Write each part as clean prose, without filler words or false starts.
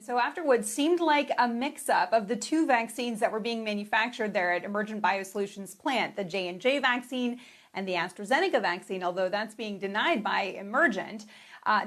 So after what seemed like a mix-up of the two vaccines that were being manufactured there at Emergent Biosolutions plant, the J&J vaccine and the AstraZeneca vaccine, although that's being denied by Emergent,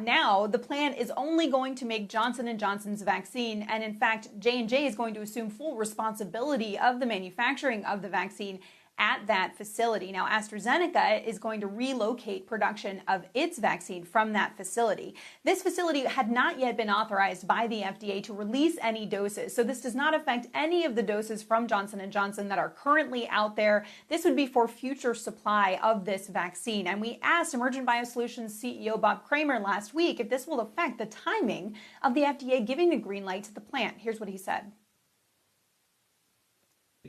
now the plan is only going to make Johnson & Johnson's vaccine, and in fact, J&J is going to assume full responsibility of the manufacturing of the vaccine at that facility. Now, AstraZeneca is going to relocate production of its vaccine from that facility. This facility had not yet been authorized by the FDA to release any doses, so this does not affect any of the doses from Johnson & Johnson that are currently out there. This would be for future supply of this vaccine. And we asked Emergent Biosolutions CEO Bob Kramer last week if this will affect the timing of the FDA giving the green light to the plant. Here's what he said.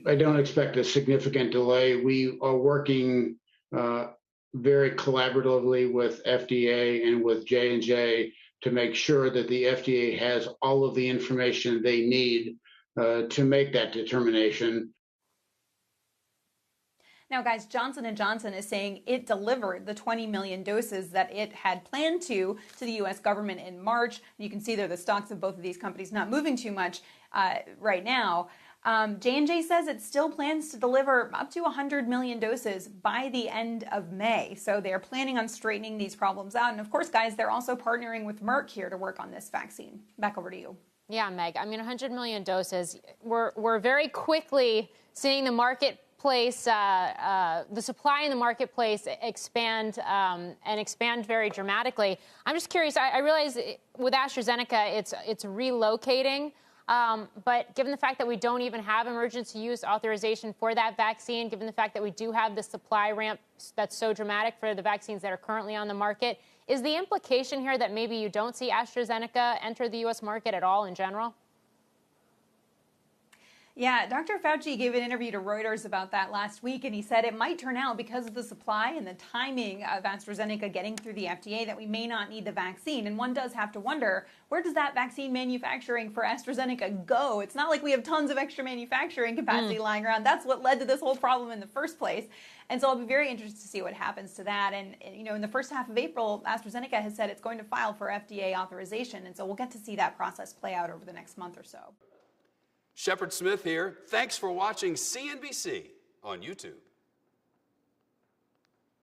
I don't expect a significant delay. We are working very collaboratively with FDA and with J&J to make sure that the FDA has all of the information they need to make that determination. Now, guys, Johnson & Johnson is saying it delivered the 20 million doses that it had planned to the U.S. government in March. You can see there the stocks of both of these companies not moving too much right now. J&J says it still plans to deliver up to 100 million doses by the end of May. So they're planning on straightening these problems out. And of course, guys, they're also partnering with Merck here to work on this vaccine. Back over to you. Yeah, Meg, I mean, 100 million doses. We're very quickly seeing the marketplace, the supply in the marketplace expand and expand very dramatically. I'm just curious, I realize with AstraZeneca, it's relocating. But given the fact that we don't even have emergency use authorization for that vaccine, given the fact that we do have the supply ramp that's so dramatic for the vaccines that are currently on the market, is the implication here that maybe you don't see AstraZeneca enter the U.S. market at all in general? Yeah, Dr. Fauci gave an interview to Reuters about that last week, and he said it might turn out because of the supply and the timing of AstraZeneca getting through the FDA that we may not need the vaccine. And one does have to wonder, where does that vaccine manufacturing for AstraZeneca go? It's not like we have tons of extra manufacturing capacity lying around. That's what led to this whole problem in the first place. And so I'll be very interested to see what happens to that. And, you know, in the first half of April, AstraZeneca has said it's going to file for FDA authorization. And so we'll get to see that process play out over the next month or so. Shepard Smith here. Thanks for watching CNBC on YouTube.